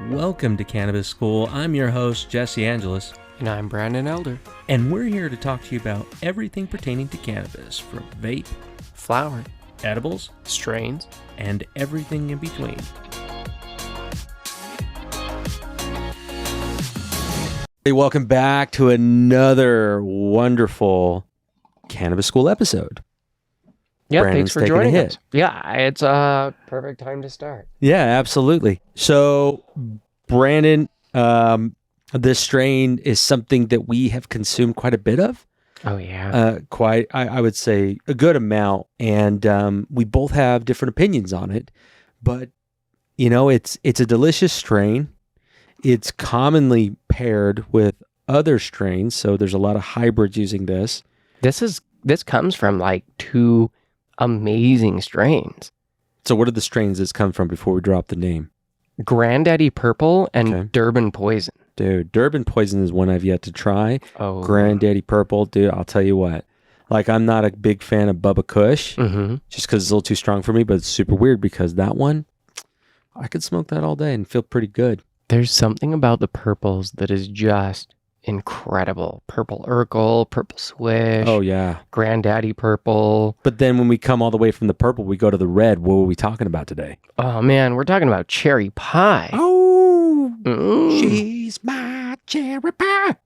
Welcome to Cannabis School. I'm your host, Jesse Angeles. And I'm Brandon Elder. And we're here to talk to you about everything pertaining to cannabis, from vape, flower, edibles, strains, and everything in between. Hey, welcome back to another wonderful Cannabis School episode. Yeah, Brandon's thanks for joining taking a us. Yeah, it's a perfect time to start. Yeah, absolutely. So, Brandon, this strain is something that we have consumed quite a bit of. Oh, yeah. I would say a good amount. And we both have different opinions on it. But, you know, it's a delicious strain. It's commonly paired with other strains. So there's a lot of hybrids using this. This comes from like two amazing strains. So what are the strains that's come from before we drop the name? Granddaddy Purple and Durban Poison. Dude, Durban Poison is one I've yet to try. Oh, Granddaddy Purple, dude, I'll tell you what. Like, I'm not a big fan of Bubba Kush, just because it's a little too strong for me, but it's super weird because that one, I could smoke that all day and feel pretty good. There's something about the purples that is just incredible. Purple Urkel, Purple Swish. Oh, yeah. Granddaddy Purple. But then when we come all the way from the purple, we go to the red. What were we talking about today? Oh, man, we're talking about cherry pie. Oh, she's my cherry pie.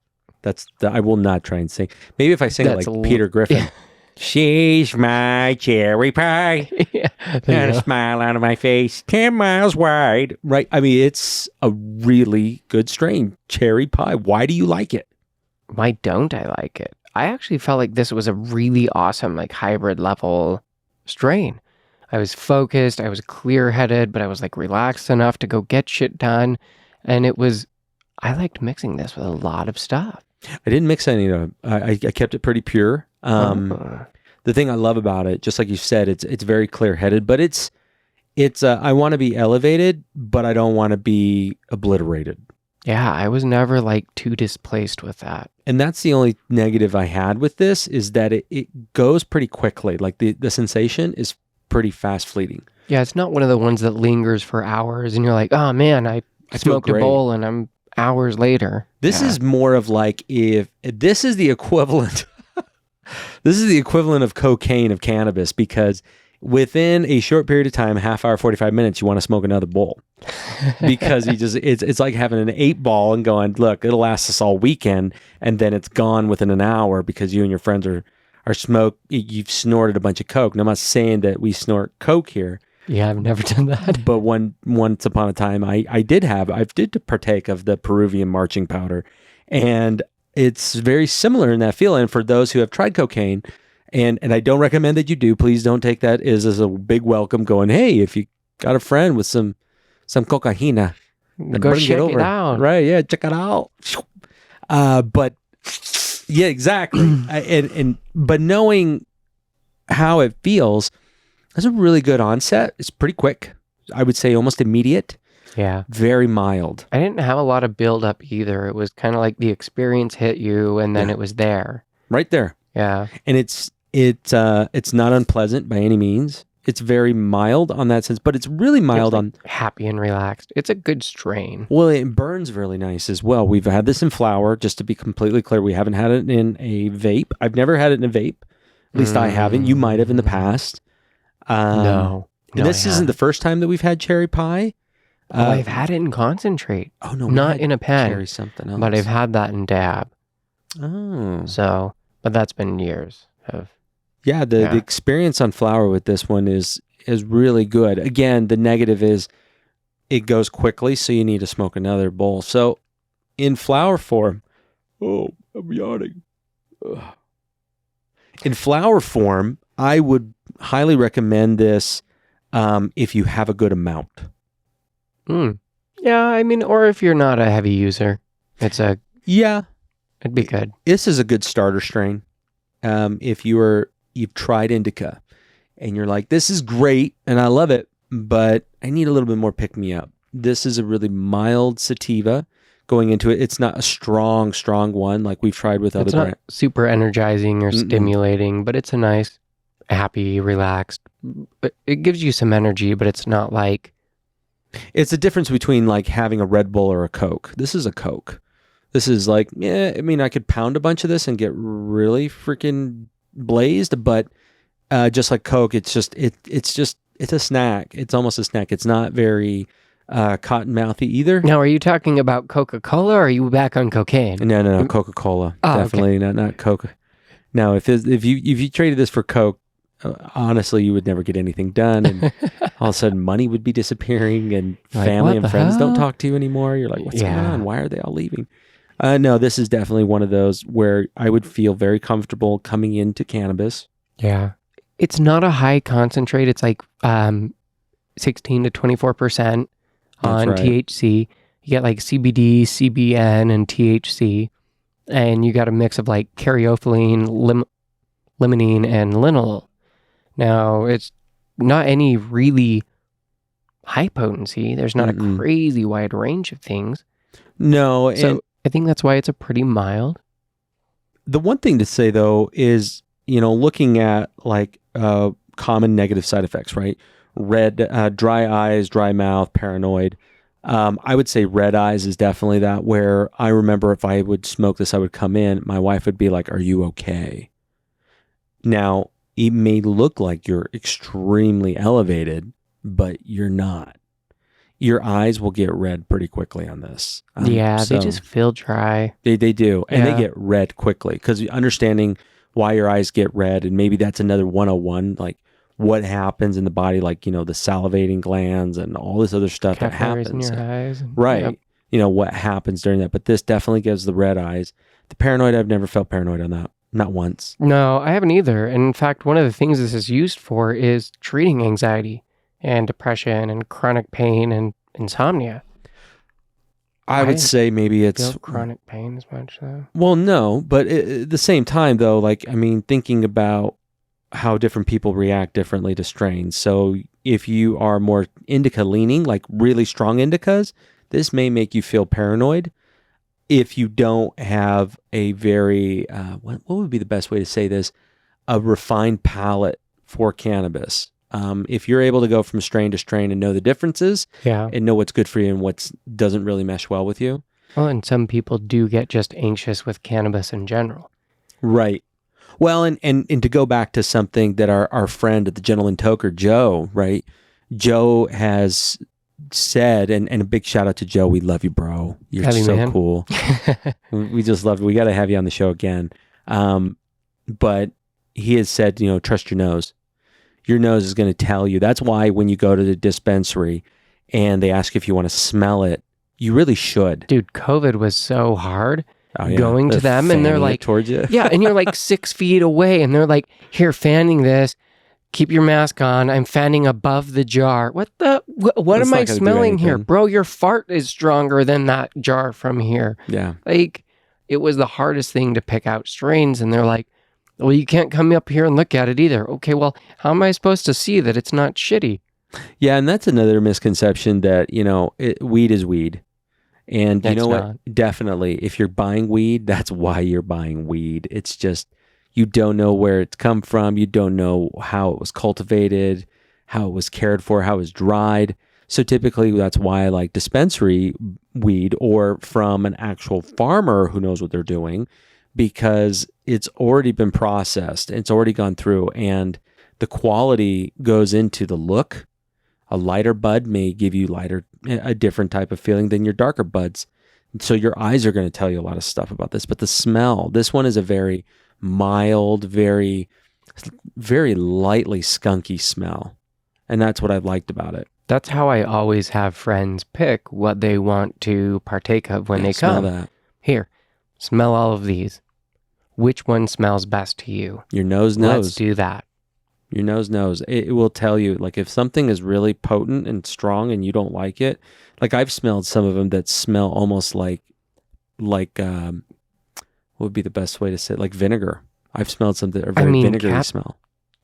I will not try and sing. Maybe if I sing it like Peter Griffin. Yeah. She's my cherry pie. Yeah, And a smile out of my face, 10 miles wide. Right? I mean, it's a really good strain. Cherry pie. Why do you like it? Why don't I like it? I actually felt like this was a really awesome, like, hybrid level strain. I was focused, I was clear-headed, but I was like relaxed enough to go get shit done. And I liked mixing this with a lot of stuff. I didn't mix any of it. I kept it pretty pure. The thing I love about it, just like you said, it's very clear-headed, but it's I want to be elevated, but I don't want to be obliterated. Yeah, I was never like too displaced with that. And that's the only negative I had with this, is that it goes pretty quickly. Like the sensation is pretty fast fleeting. Yeah, it's not one of the ones that lingers for hours and you're like, oh man, I smoked a bowl and I'm hours later. This is more of like, if this is the equivalent this is the equivalent of cocaine of cannabis, because within a short period of time, half hour, 45 minutes, you want to smoke another bowl. Because it's like having an 8-ball and going, look, it'll last us all weekend, and then it's gone within an hour because you and your friends are you've snorted a bunch of coke. And I'm not saying that we snort coke here. Yeah, I've never done that. But once upon a time, I did partake of the Peruvian marching powder, and it's very similar in that feel. And for those who have tried cocaine, and I don't recommend that you do, please don't take that as a big welcome going, hey, if you got a friend with some cocaina, go check it out. Right, yeah, check it out. But yeah, exactly. But knowing how it feels, that's a really good onset. It's pretty quick. I would say almost immediate. Yeah. Very mild. I didn't have a lot of build up either. It was kind of like the experience hit you and then it was there. Right there. Yeah. And it's not unpleasant by any means. It's very mild on that sense, but it's really mild on happy and relaxed. It's a good strain. Well, it burns really nice as well. We've had this in flower, just to be completely clear. We haven't had it in a vape. I've never had it in a vape. At least I haven't. You might have in the past. No. And this isn't the first time that we've had cherry pie. I've had it in concentrate. Oh, no. Not in a pen. Cherry something else. But I've had that in dab. Oh. So, but that's been years of... Yeah, the experience on flower with this one is really good. Again, the negative is it goes quickly, so you need to smoke another bowl. So in flower form, I'm yawning. Ugh. In flower form, I would highly recommend this if you have a good amount. Yeah, I mean, or if you're not a heavy user, it'd be good. This is a good starter strain. If you've tried indica and you're like, this is great and I love it, but I need a little bit more pick me up. This is a really mild sativa going into it. It's not a strong one like we've tried with other brands. It's not super energizing or stimulating, but it's a nice, happy, relaxed. It gives you some energy, but it's not like It's the difference between like having a Red Bull or a Coke. This is a Coke. This is like, yeah, I mean, I could pound a bunch of this and get really freaking blazed, but just like Coke, it's a snack. It's almost a snack. It's not very cotton mouthy either. Now, are you talking about Coca-Cola or are you back on cocaine? No, Coca-Cola. Oh, Definitely not Coke. No, if you traded this for Coke, honestly, you would never get anything done, and all of a sudden money would be disappearing, and Like, family what and the friends don't hell? talk to you anymore. You're like, what's going Yeah. on? Why are they all leaving? No, this is definitely one of those where I would feel very comfortable coming into cannabis. Yeah. It's not a high concentrate. It's like 16 to 24% on That's right. THC. You get like CBD, CBN, and THC. And you got a mix of like caryophyllene, limonene, and linalool. Now, it's not any really high potency. There's not a crazy wide range of things. No, and So I think that's why it's a pretty mild. the one thing to say though is, looking at like common negative side effects, right? Dry eyes, dry mouth, paranoid. I would say red eyes is definitely that, where I remember if I would smoke this, I would come in, my wife would be like, "Are you okay?" Now, it may look like you're extremely elevated, but you're not. Your eyes will get red pretty quickly on this. They So just feel dry. they do, and Yeah. they get red quickly, because understanding why your eyes get red, and maybe that's another 101, like what happens in the body, like the salivating glands and all this other stuff that Capillaries in happens. your eyes. And, Right. yep. What happens during that. But this definitely gives the red eyes. The paranoid, I've never felt paranoid on that. Not once. No, I haven't either. And in fact, one of the things this is used for is treating anxiety and depression and chronic pain and insomnia. I would say maybe it's Feel chronic pain as much though. well, no, but at the same time though, like, I mean, thinking about how different people react differently to strains. So if you are more indica leaning, like really strong indicas, this may make you feel paranoid. If you don't have a very, what would be the best way to say this? A refined palate for cannabis. If you're able to go from strain to strain and know the differences Yeah. and know what's good for you and what doesn't really mesh well with you. Well, and some people do get just anxious with cannabis in general. Right. Well, and to go back to something that our friend at the Gentleman Toker, Joe, right? Joe has said, and a big shout out to Joe. We love you, bro. You're Love you, so man. cool. We just love it. We got to have you on the show again. But he has said, trust your nose. Your nose is going to tell you. That's why when you go to the dispensary and they ask if you want to smell it, you really should. Dude, COVID was so hard Oh, yeah. going to them and they're fanning it like, towards you. yeah, and you're like 6 feet away and they're like, here, fanning this. Keep your mask on. I'm fanning above the jar. What That's am not I gonna do smelling here? anything. Bro, your fart is stronger than that jar from here. Yeah. Like, it was the hardest thing to pick out strains. And they're like, well, you can't come up here and look at it either. Okay, well, how am I supposed to see that it's not shitty? Yeah, and that's another misconception that, weed is weed. And you It's know what? not. Definitely, if you're buying weed, that's why you're buying weed. It's just, you don't know where it's come from. You don't know how it was cultivated, how it was cared for, how it was dried. So typically that's why I like dispensary weed or from an actual farmer who knows what they're doing, because it's already been processed. It's already gone through, and the quality goes into the look. A lighter bud may give you a different type of feeling than your darker buds. So your eyes are going to tell you a lot of stuff about this. But the smell, this one is a very mild, very, very lightly skunky smell. And that's what I liked about it. That's how I always have friends pick what they want to partake of when they Smell come. that. Here, smell all of these. Which one smells best to you? Your nose Let's knows. do that. Your nose knows. It will tell you, like, if something is really potent and strong and you don't like it. Like, I've smelled some of them that smell almost like what would be the best way to say it? Like vinegar. I've smelled some that are very vinegary smell.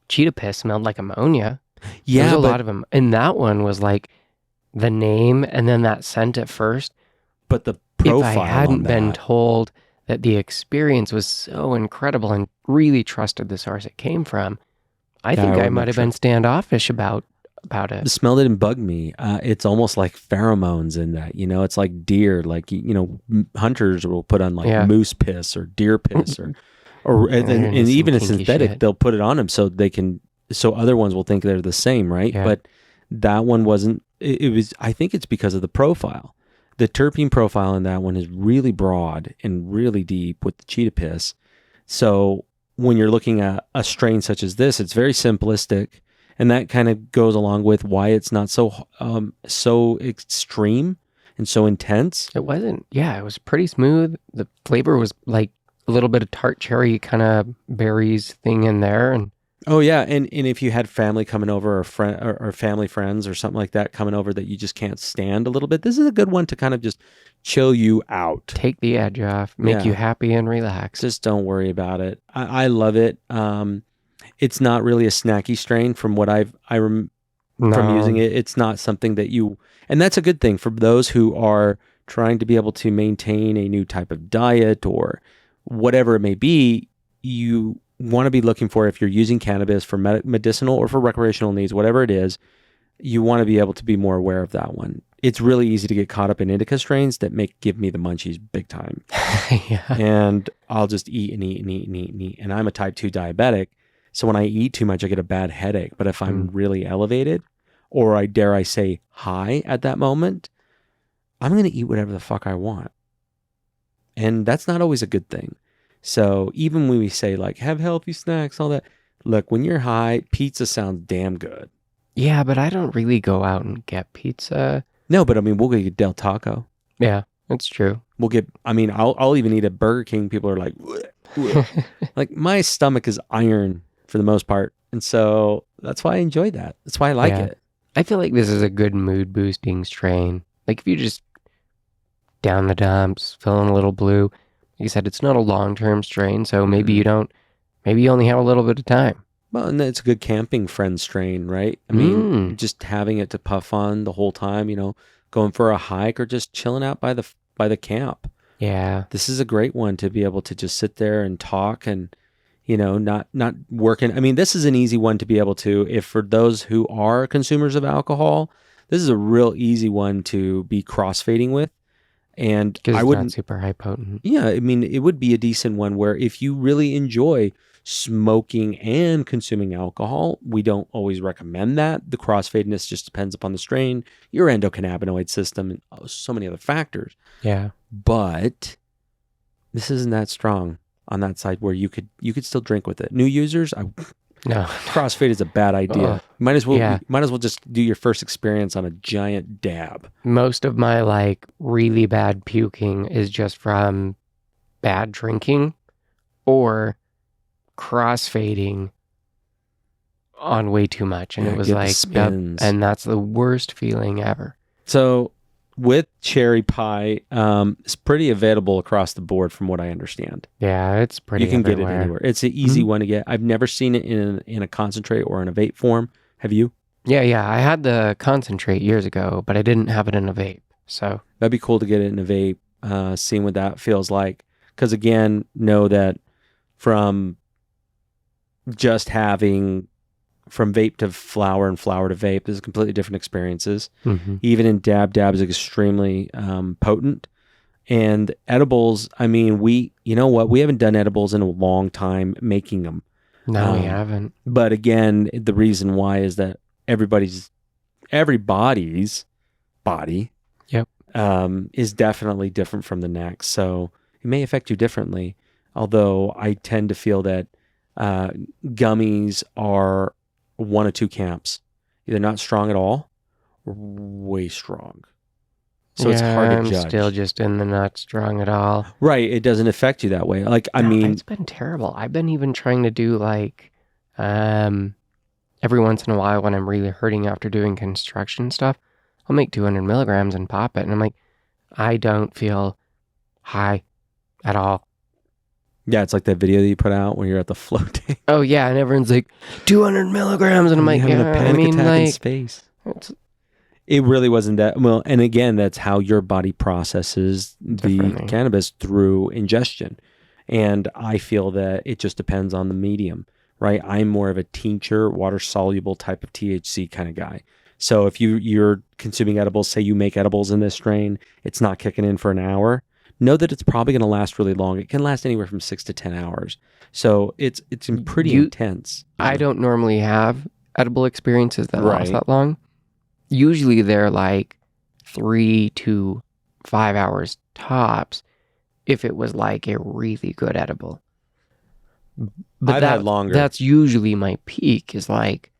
Cheetah piss smelled like ammonia. Yeah, There's a lot of them. And that one was like the name and then that scent at first. but the profile If I hadn't on been that, told that the experience was so incredible and really trusted the source it came from, I Yeah, I think I wouldn't might have have been standoffish about about The it. smell didn't bug me. It's almost like pheromones in that, it's like deer, like, hunters will put on like Yeah. moose piss or deer piss or You're and into some even a kinky synthetic, shit. they'll put it on them so other ones will think they're the same, right? Yeah. But that one wasn't, it was, I think it's because of the profile. The terpene profile in that one is really broad and really deep with the cheetah piss. So when you're looking at a strain such as this, it's very simplistic. And that kind of goes along with why it's not so extreme and so intense. It wasn't. Yeah, it was pretty smooth. The flavor was like a little bit of tart cherry kind of berries thing in there, and Oh yeah, and if you had family coming over or friend or family friends or something like that coming over that you just can't stand a little bit, this is a good one to kind of just chill you out. take the edge off, make you Yeah. happy and relaxed. Just don't worry about it. I love it. It's not really a snacky strain from what from using No. it. It's not something that and that's a good thing for those who are trying to be able to maintain a new type of diet or whatever it may be. You want to be looking for, if you're using cannabis for medicinal or for recreational needs, whatever it is, you want to be able to be more aware of that one. It's really easy to get caught up in indica strains that give me the munchies big time. Yeah. And I'll just eat and eat and eat and eat and eat. And I'm a type 2 diabetic. So when I eat too much, I get a bad headache. But if I'm really elevated, or I dare I say high at that moment, I'm going to eat whatever the fuck I want. And that's not always a good thing. So even when we say like, have healthy snacks, all that, look, when you're high, pizza sounds damn good. Yeah, but I don't really go out and get pizza. No, but I mean, we'll get Del Taco. Yeah, that's true. I'll even eat at Burger King. People are like, "Bleh." Like my stomach is iron for the most part. And so that's why I enjoy that. That's why I like Yeah. it. I feel like this is a good mood boosting strain. Like if you just down the dumps, feeling a little blue. Like you said, it's not a long-term strain, so maybe you only have a little bit of time. Well, and it's a good camping friend strain, right? I mean, just having it to puff on the whole time, going for a hike or just chilling out by the camp. Yeah. This is a great one to be able to just sit there and talk and, not working. I mean, this is an easy one to be able to, if for those who are consumers of alcohol, this is a real easy one to be crossfading with. And Because I it's wouldn't, not super high potent. yeah, I mean, it would be a decent one where if you really enjoy smoking and consuming alcohol, we don't always recommend that. The crossfadedness just depends upon the strain, your endocannabinoid system, and so many other factors. Yeah. But this isn't that strong on that side where you could still drink with it. New users, No. crossfade is a bad idea. Ugh. Might as well Yeah. just do your first experience on a giant dab. Most of my like really bad puking is just from bad drinking or crossfading on way too much. And Yeah, it was get the like, yep, spins. and that's the worst feeling ever. So with cherry pie, it's pretty available across the board from what I understand. Yeah, it's pretty You can everywhere. get it anywhere. It's an easy one to get. I've never seen it in a concentrate or in a vape form. Have you? Yeah. I had the concentrate years ago, but I didn't have it in a vape. So That'd be cool to get it in a vape, seeing what that feels like. Because again, know that from just having from vape to flower and flower to vape, there's completely different experiences. Even in dab is extremely potent. And edibles, I mean, we haven't done edibles in a long time making them. no, we haven't. But again, the reason why is that everybody's body Yep. is definitely different from the next. So it may affect you differently. Although I tend to feel that gummies are one of two camps, either not strong at all or way strong. So it's hard to I'm judge. still just in the not strong at all. Right. It doesn't affect you that way. Like, I No, mean, it's been terrible. I've been even trying to do like, every once in a while when I'm really hurting after doing construction stuff, I'll make 200 milligrams and pop it. And I'm like, I don't feel high at all. yeah, it's like that video that you put out when you're at the floating. Oh yeah. And everyone's like 200 milligrams. And I'm like, having yeah, a panic I mean, attack in like, space. it's It really wasn't that well. And again, that's how your body processes the Differently. cannabis through ingestion. And I feel that it just depends on the medium, right? I'm more of a tincture, water soluble type of THC kind of guy. So if you're consuming edibles, say you make edibles in this strain, it's not kicking in for an hour. Know that it's probably going to last really long. It can last anywhere from 6 to 10 hours. So it's pretty intense. I don't normally have edible experiences that last Right. that long. Usually they're like 3 to 5 hours tops if it was like a really good edible. But I've had longer. That's usually my peak is like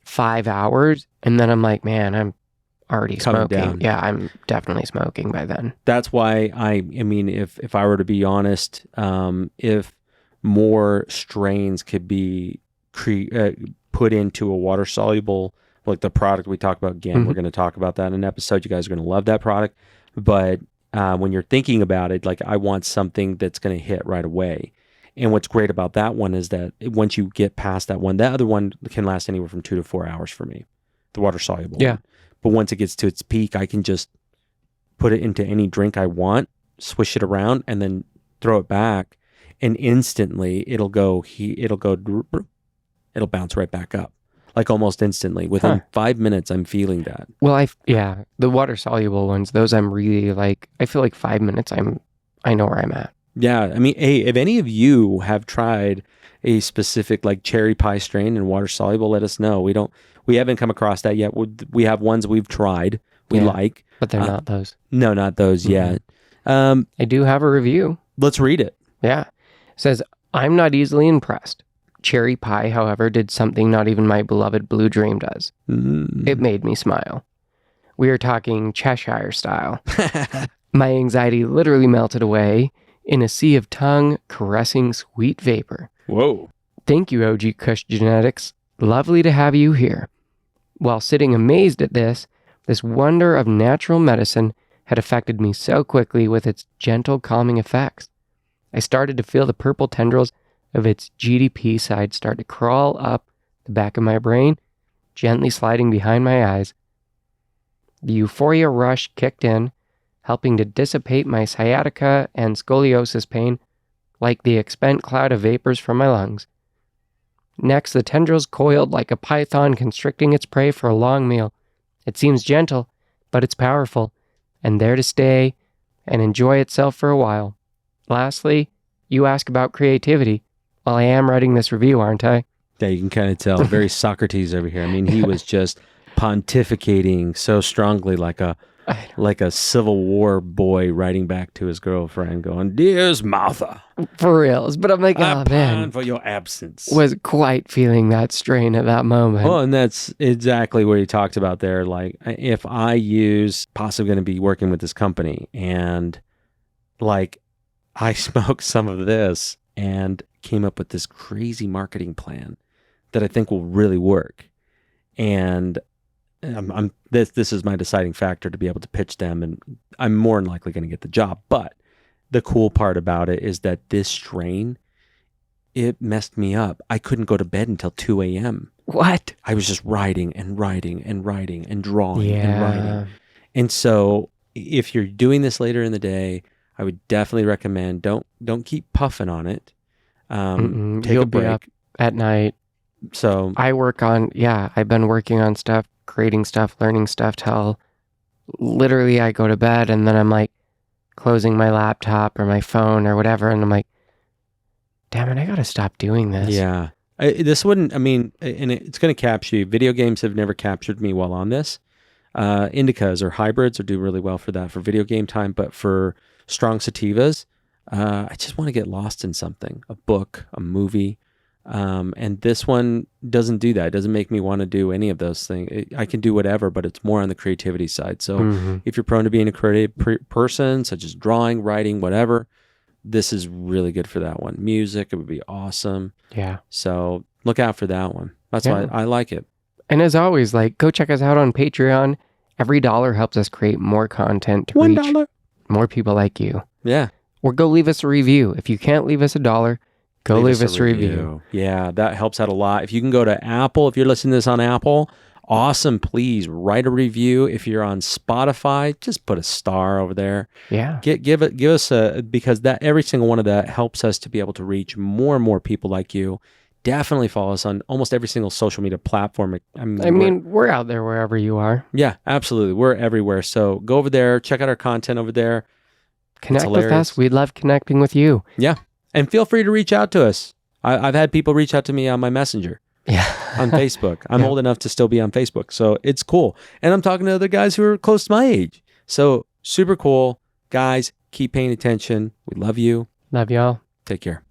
5 hours. And then I'm like, man, I'm already Coming smoking. down. Yeah, I'm definitely smoking by then. That's why I mean, if I were to be honest, if more strains could be put into a water soluble, like the product we talked about, again, we're going to talk about that in an episode. You guys are going to love that product. But when you're thinking about it, like I want something that's going to hit right away. And what's great about that one is that once you get past that one, that other one can last anywhere from 2 to 4 hours for me, the water soluble. Yeah. One. But once it gets to its peak, I can just put it into any drink I want, swish it around, and then throw it back, and instantly it'll bounce right back up, like almost instantly. Within 5 minutes, I'm feeling that. Well, the water soluble ones, those I'm really like, I feel like 5 minutes, I know where I'm at. Yeah, I mean, hey, if any of you have tried a specific like cherry pie strain and water soluble, let us know. We haven't come across that yet. We have ones we've tried we like, but they're not those. No, not those yet. I do have a review. Let's read it. Yeah. It says, I'm not easily impressed. Cherry pie, however, did something not even my beloved Blue Dream does. It made me smile. We are talking Cheshire style. My anxiety literally melted away in a sea of tongue caressing sweet vapor. Whoa. Thank you, OG Kush Genetics. Lovely to have you here. While sitting amazed at this wonder of natural medicine had affected me so quickly with its gentle calming effects. I started to feel the purple tendrils of its GDP side start to crawl up the back of my brain, gently sliding behind my eyes. The euphoria rush kicked in, helping to dissipate my sciatica and scoliosis pain like the expent cloud of vapors from my lungs. Next, the tendrils coiled like a python constricting its prey for a long meal. It seems gentle, but it's powerful, and there to stay and enjoy itself for a while. Lastly, you ask about creativity. Well, I am writing this review, aren't I? Yeah, you can kind of tell. Very Socrates over here. I mean, he was just pontificating so strongly like a Civil War boy writing back to his girlfriend going, "Dearest Martha." For reals. But I'm like, oh man. For your absence. Was quite feeling that strain at that moment. Well, and that's exactly what he talked about there. Like, if I possibly going to be working with this company and like I smoked some of this and came up with this crazy marketing plan that I think will really work. And this is my deciding factor to be able to pitch them, and I'm more than likely going to get the job. But the cool part about it is that this strain, it messed me up. I couldn't go to bed until 2 a.m. What? I was just writing and writing and writing and drawing and Yeah. writing. And so if you're doing this later in the day, I would definitely recommend don't keep puffing on it. Take You'll a break. be up at night. So I've been working on stuff, creating stuff, learning stuff till literally I go to bed and then I'm like closing my laptop or my phone or whatever. And I'm like, damn it, I got to stop doing this. yeah, this wouldn't, I mean, and it's going to capture you. Video games have never captured me while on this. Indicas or hybrids do really well for that, for video game time. But for strong sativas, I just want to get lost in something, a book, a movie. And this one doesn't do that. It doesn't make me want to do any of those things. I can do whatever, but it's more on the creativity side. So if you're prone to being a creative person, such as drawing, writing, whatever, this is really good for that one. Music, it would be awesome. Yeah. So look out for that one. That's why I like it. And as always, like, go check us out on Patreon. Every dollar helps us create more content to reach $1. more people like you. Yeah. Or go leave us a review. If you can't leave us $1, go leave us a review. Yeah, that helps out a lot. If you can go to Apple, if you're listening to this on Apple, awesome. Please write a review. If you're on Spotify, just put a star over there. Yeah. Give us because that every single one of that helps us to be able to reach more and more people like you. definitely follow us on almost every single social media platform. I mean, we're out there wherever you are. Yeah, absolutely. We're everywhere. So go over there, check out our content over there. Connect with us. We love connecting with you. Yeah. And feel free to reach out to us. I've had people reach out to me on my messenger. Yeah. On Facebook. I'm old enough to still be on Facebook. So it's cool. And I'm talking to other guys who are close to my age. So super cool. Guys, keep paying attention. We love you. Love y'all. Take care.